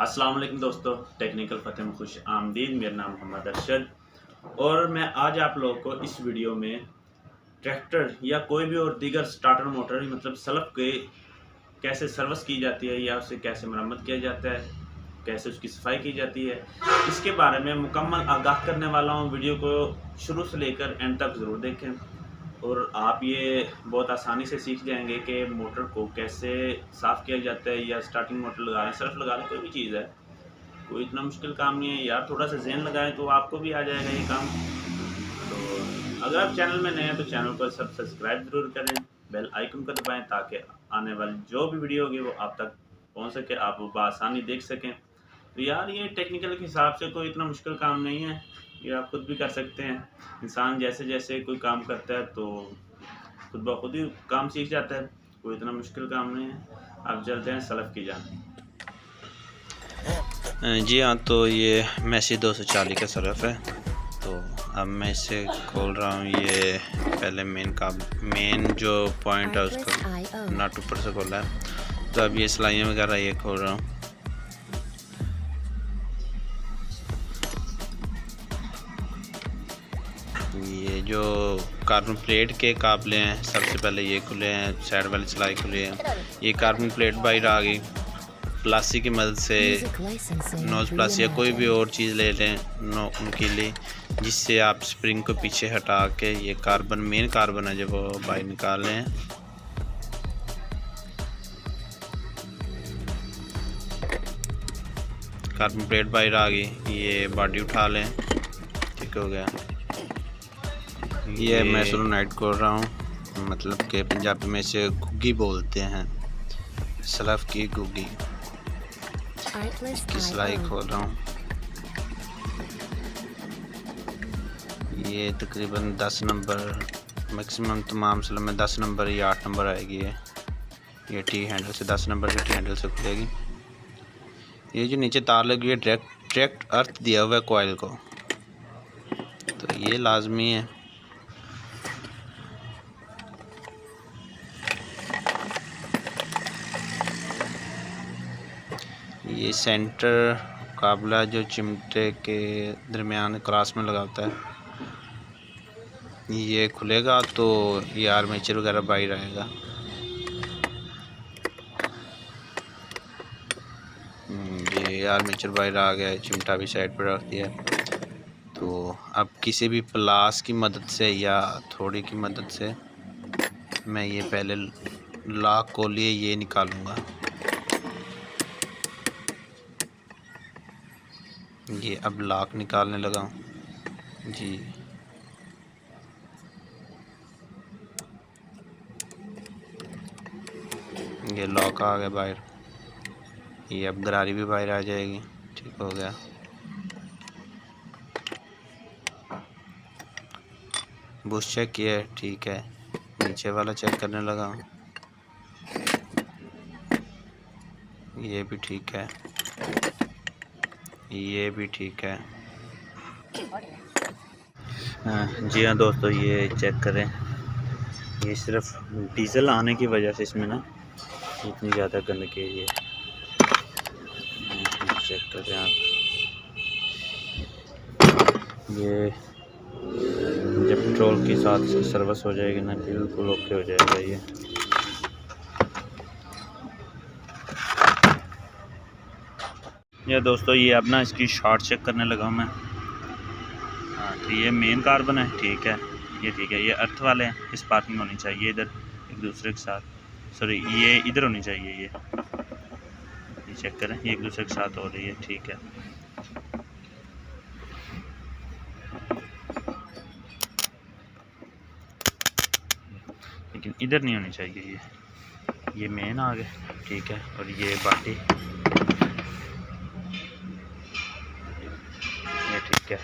अस्सलामुअलैकुम दोस्तों, टेक्निकल फतेह में खुश आमदीद। मेरा नाम मोहम्मद अरशद और मैं आज आप लोगों को इस वीडियो में ट्रैक्टर या कोई भी और दीगर स्टार्टर मोटर मतलब सल्फ के कैसे सर्विस की जाती है या उसे कैसे मरम्मत किया जाता है, कैसे उसकी सफाई की जाती है, इसके बारे में मुकम्मल आगाह करने वाला हूँ। वीडियो को शुरू से लेकर एंड तक ज़रूर देखें और आप ये बहुत आसानी से सीख जाएंगे कि मोटर को कैसे साफ़ किया जाता है या स्टार्टिंग मोटर लगा लें, सर्फ लगा लें, कोई भी चीज़ है, कोई इतना मुश्किल काम नहीं है यार। थोड़ा सा ज़हन लगाएं तो आपको भी आ जाएगा ये काम। तो अगर आप चैनल में नए हैं तो चैनल को सब्सक्राइब ज़रूर करें, बेल आइकन को दबाएं ताकि आने वाली जो भी वीडियो होगी वो आप तक पहुँच सके, आप वो बआसानी देख सकें। तो यार ये टेक्निकल के हिसाब से कोई इतना मुश्किल काम नहीं है, ये आप खुद भी कर सकते हैं। इंसान जैसे जैसे कोई काम करता है तो खुद ब खुद ही काम सीख जाता है, कोई इतना मुश्किल काम नहीं है। आप चलते हैं सल्फ की जाने। जी हाँ, तो ये मैसी 240 का सर्फ है। तो अब मैं इसे खोल रहा हूँ। ये पहले मेन जो पॉइंट है उसका नट ऊपर से खोला है। तो अब ये सिलाइयाँ वगैरह ये खोल रहा हूँ। ये जो कार्बन प्लेट के काबले हैं, सबसे पहले ये खुले हैं, साइड वाली सिलाई खुली है। ये कार्बन प्लेट बाहर आ गई। प्लास्टिक की मदद से नोज प्लास्टिक या कोई भी और चीज़ ले लें उनके लिए, जिससे आप स्प्रिंग को पीछे हटा के ये मेन कार्बन है जो वो बाहर निकाल लें। कार्बन प्लेट बाहर आ गई, ये बॉडी उठा लें, ठीक हो गया। ये मैं नाइट खोल रहा हूँ, मतलब कि पंजाबी में इसे घुग्गी बोलते हैं, सल्फ की घुग्गी की सिलाई खोल रहा हूँ। ये तकरीबन 10 नंबर मैक्सिमम तमाम सल्फ में 10 नंबर या 8 नंबर आएगी। ये टी हैंडल से 10 नंबर के टी हैंडल से खुलेगी। ये जो नीचे तार लगी है डायरेक्ट अर्थ दिया हुआ है कॉइल को, तो ये लाजमी है। ये सेंटर काबला जो चिमटे के दरमियान क्रॉस में लगाता है, ये खुलेगा तो ये आर्मेचर वगैरह बाहर आएगा। ये आर्मेचर बाहर आ गया है, चिमटा भी साइड पर रख दिया। तो अब किसी भी प्लास की मदद से या थोड़ी की मदद से मैं ये पहले लॉक को लिए ये निकालूंगा। ये अब लॉक निकालने लगा हूँ जी। ये लॉक आ गया बाहर, ये अब गरारी भी बाहर आ जाएगी, ठीक हो गया। बुश चेक किया, ठीक है। नीचे वाला चेक करने लगा हूँ, ये भी ठीक है, ये भी ठीक है। जी हाँ दोस्तों, ये चेक करें, ये सिर्फ डीजल आने की वजह से इसमें ना इतनी ज़्यादा गंदगी है। ये चेक करें आप, ये जब पेट्रोल के साथ सर्विस हो जाएगी ना बिल्कुल ओके हो जाएगा। ये दोस्तों, ये अब ना इसकी शॉर्ट चेक करने लगा हूँ मैं। हाँ, तो ये मेन कार्बन है, ठीक है, ये ठीक है। ये अर्थ वाले हैं, इस पार्किंग होनी चाहिए इधर एक दूसरे के साथ, सॉरी ये इधर होनी चाहिए। ये चेक करें, ये एक दूसरे के साथ हो रही है, ठीक है। लेकिन इधर नहीं होनी चाहिए। ये मेन आ गए, ठीक है। और ये बाटी, ये ठीक है।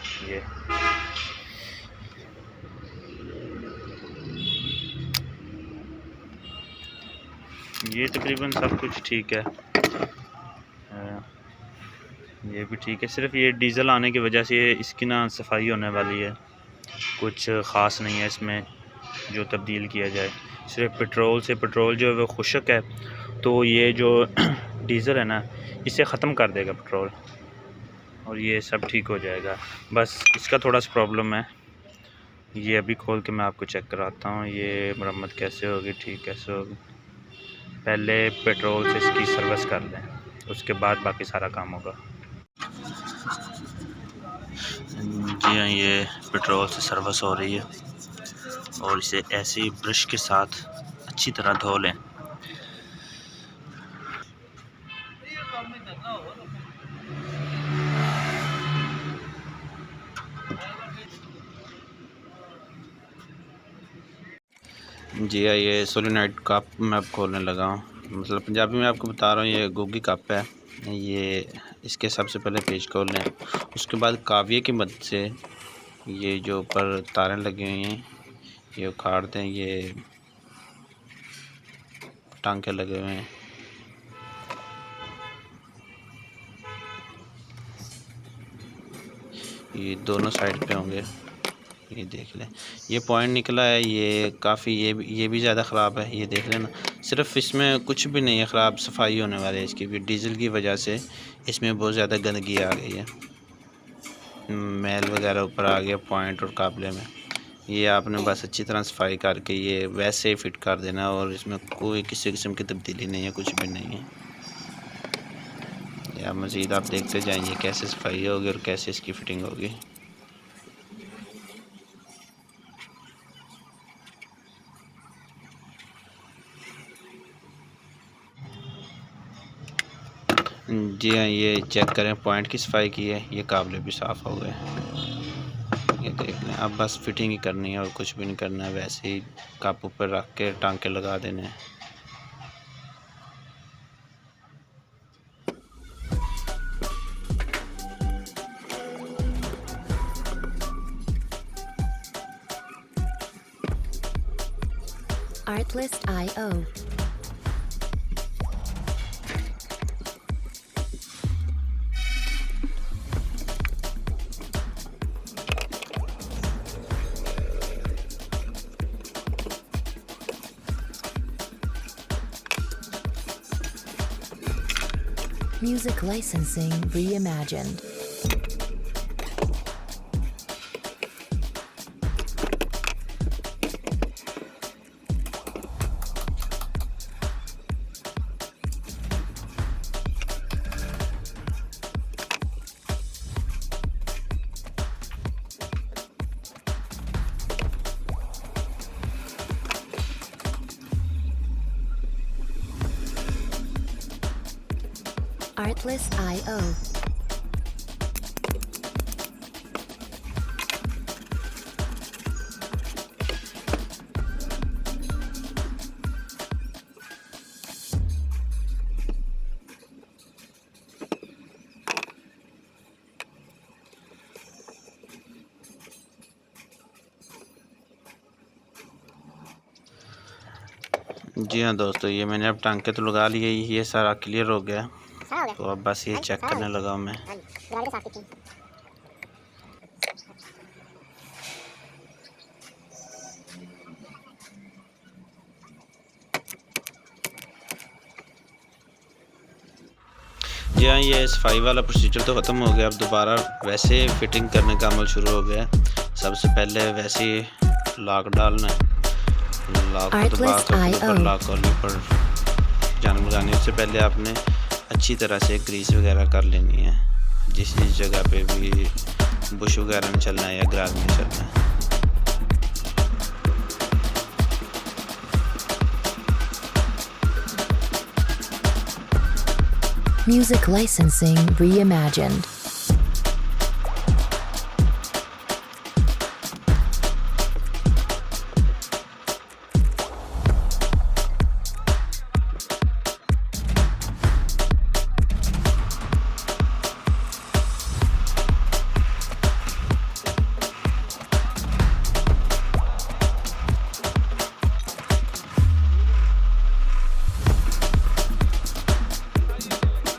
ये तकरीबन सब कुछ ठीक है। ये भी ठीक है। सिर्फ ये डीज़ल आने की वजह से इसकी ना सफाई होने वाली है, कुछ ख़ास नहीं है इसमें जो तब्दील किया जाए। सिर्फ पेट्रोल से, पेट्रोल जो है वो खुशक है, तो ये जो डीज़ल है ना इसे ख़त्म कर देगा पेट्रोल और ये सब ठीक हो जाएगा। बस इसका थोड़ा सा प्रॉब्लम है, ये अभी खोल के मैं आपको चेक कराता हूँ ये मरम्मत कैसे होगी, ठीक कैसे होगी। पहले पेट्रोल से इसकी सर्विस कर लें, उसके बाद बाकी सारा काम होगा। जी हाँ, ये पेट्रोल से सर्विस हो रही है और इसे ऐसे ही ब्रश के साथ अच्छी तरह धो लें। जी हाँ, ये सोलेनोइड कप मैं अब खोलने लगा हूँ, मतलब पंजाबी में आपको बता रहा हूँ। ये गोगी कप है, ये इसके सबसे पहले पेज खोल लें, उसके बाद काविये की मदद से ये जो ऊपर तारें लगी हुई हैं ये उखाड़ दें। ये टांके लगे हुए हैं, ये दोनों साइड पे होंगे। ये देख लें, ये पॉइंट निकला है, ये काफ़ी ये भी ज़्यादा ख़राब है। ये देख लेना, सिर्फ इसमें कुछ भी नहीं है ख़राब, सफाई होने वाली है इसकी भी। डीजल की वजह से इसमें बहुत ज़्यादा गंदगी आ गई है, मैल वगैरह ऊपर आ गया पॉइंट और काबले में। ये आपने बस अच्छी तरह सफाई करके ये वैसे ही फिट कर देना और इसमें कोई किसी किस्म की तब्दीली नहीं है, कुछ भी नहीं है। या मज़ीद आप देखते जाइए कैसे सफाई होगी और कैसे इसकी फ़िटिंग होगी। जी हाँ, ये चेक करें पॉइंट की सफाई की है, ये काबले भी साफ़ हो गए। ये देख लें, अब बस फिटिंग ही करनी है और कुछ भी नहीं करना है, वैसे ही कप ऊपर रख के टांके लगा देने हैं। Artlist.io Music licensing reimagined. Artlist.io जी हाँ दोस्तों, ये मैंने अब टांके तो लगा लिए, ये सारा क्लियर हो गया। तो अब बस ये चेक करने लगा मैं। जी हाँ, ये सफाई वाला प्रोसीजर तो ख़त्म हो गया, अब दोबारा वैसे फिटिंग करने का अमल शुरू हो गया। सबसे पहले वैसे लॉक डालना है, लॉक को दबा कर ऊपर लॉक करने पर जान लगाने से पहले आपने अच्छी तरह से ग्रीस वगैरह कर लेनी है, जिस जगह पे भी बुश वगैरह में चलना है या ग्रास में चलना है। Music licensing reimagined.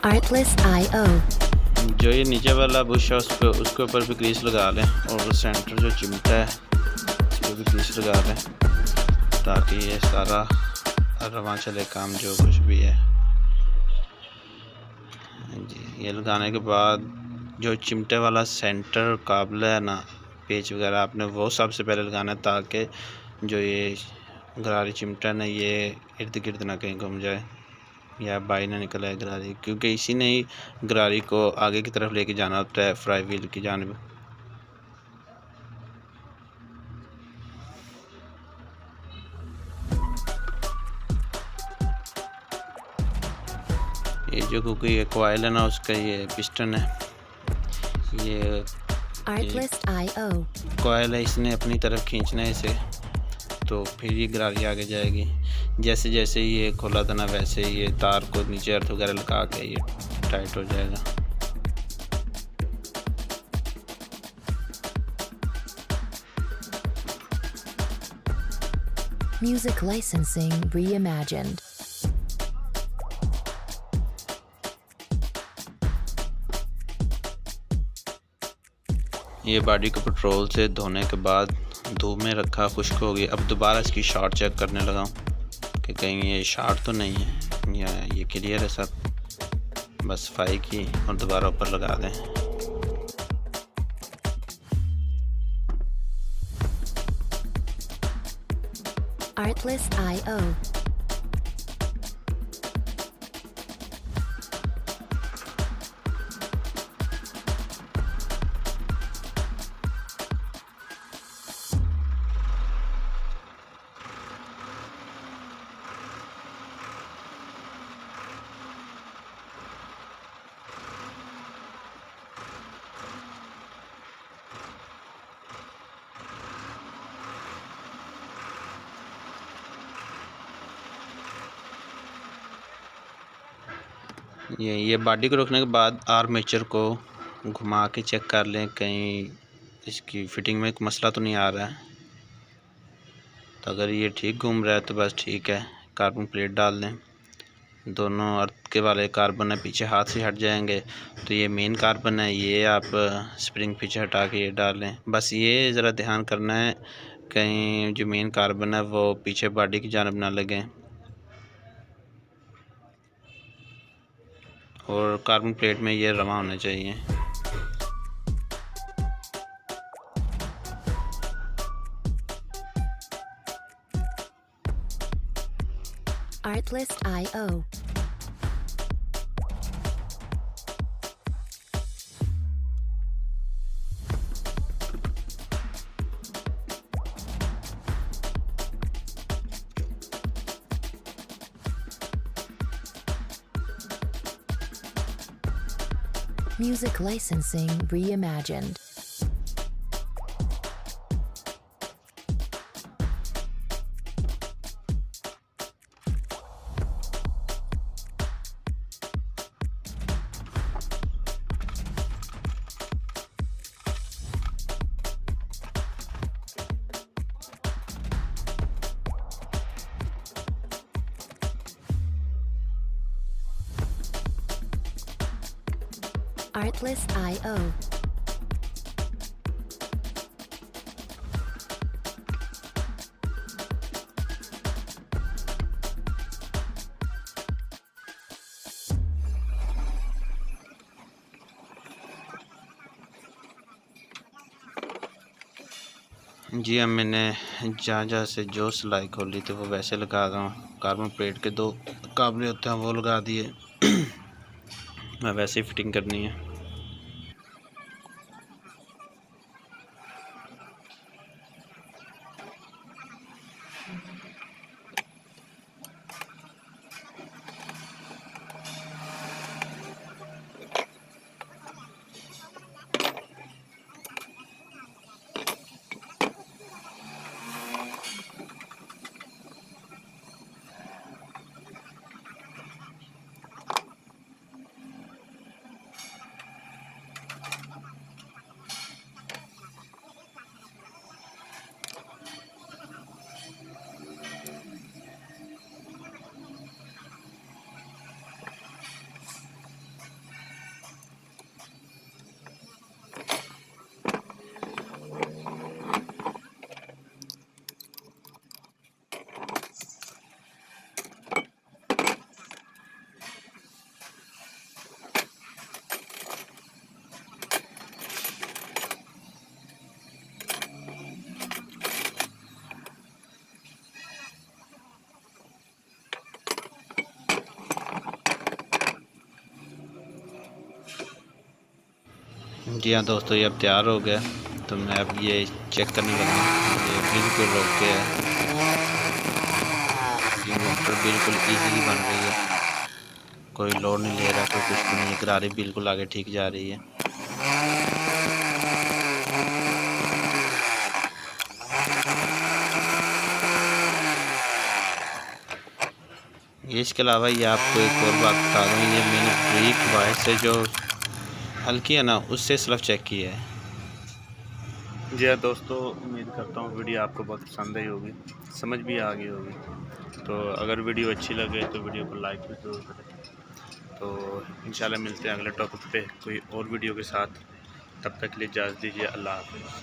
Artlist.io जो ये नीचे वाला बुश है उसके ऊपर भी ग्रीस लगा लें और सेंटर जो चिमटा है उस पर भी ग्रीस लगा लें, ताकि ये सारा रवां चले काम जो कुछ भी है। ये लगाने के बाद जो चिमटे वाला सेंटर काबला है ना, पेच वगैरह आपने वो सबसे पहले लगाना है, ताकि जो ये गरारी चिमटा ना ये इर्द गिर्द ना कहीं घूम जाए या बाई ना निकल आए गरारी, क्योंकि इसी ने ही गरारी को आगे की तरफ लेके जाना होता है फ्राई व्हील की जानिब। ये जो क्योंकि ये कॉइल है ना, उसका ये पिस्टन है, ये कॉइल है, इसने अपनी तरफ खींचना है इसे, तो फिर ये गरारी आगे जाएगी। जैसे जैसे ये खोला था ना, वैसे ये तार को नीचे अर्थ वगैरह लगा के ये टाइट हो जाएगा। Music licensing reimagined. ये बॉडी को पेट्रोल से धोने के बाद धूप में रखा, खुश्क हो गई। अब दोबारा इसकी शार्ट चेक करने लगा हूँ कि कहीं ये शार्ट तो नहीं है या ये क्लियर है सब। बस सफाई की और दोबारा ऊपर लगा दें। Artlist.io. ये बॉडी को रखने के बाद आर्मेचर को घुमा के चेक कर लें, कहीं इसकी फिटिंग में कोई मसला तो नहीं आ रहा है। तो अगर ये ठीक घूम रहा है तो बस ठीक है, कार्बन प्लेट डाल दें। दोनों अर्थ के वाले कार्बन है पीछे हाथ से हट जाएंगे, तो ये मेन कार्बन है, ये आप स्प्रिंग पीछे हटा के ये डाल लें। बस ये ज़रा ध्यान करना है कहीं जो मेन कार्बन है वो पीछे बॉडी की जानब ना लगे, और कार्बन प्लेट में ये रवा होना चाहिए। Artlist.io. Music licensing reimagined. Artlist.io. जी, अब मैंने जहाँ से जो सिलाई खोली थी वो वैसे लगा रहा हूँ। कार्बन प्लेट के दो काबले होते हैं वो लगा दिए। मैं वैसे ही फिटिंग करनी है। जी हाँ दोस्तों, ये अब तैयार हो गया। तो मैं अब ये चेक करने लगा। ये बिल्कुल ओके है, ये मोटर बिल्कुल इजीली बन रही है, कोई लोड नहीं ले रहा, कोई कुछ भी नहीं, गरारी बिल्कुल आगे ठीक जा रही है। इसके अलावा ये आपको एक और बात बता दूँ, ये मैंने ब्रेक वायर से जो हल्की है ना, उससे सिर्फ चेक किया है। जी हाँ दोस्तों, उम्मीद करता हूँ वीडियो आपको बहुत पसंद आई होगी, समझ भी आ गई होगी। तो अगर वीडियो अच्छी लगे तो वीडियो को लाइक भी ज़रूर करें। तो इंशाल्लाह मिलते हैं अगले टॉपिक पे कोई और वीडियो के साथ। तब तक के लिए इजाज़त दीजिए। अल्लाह हाफ़िज़।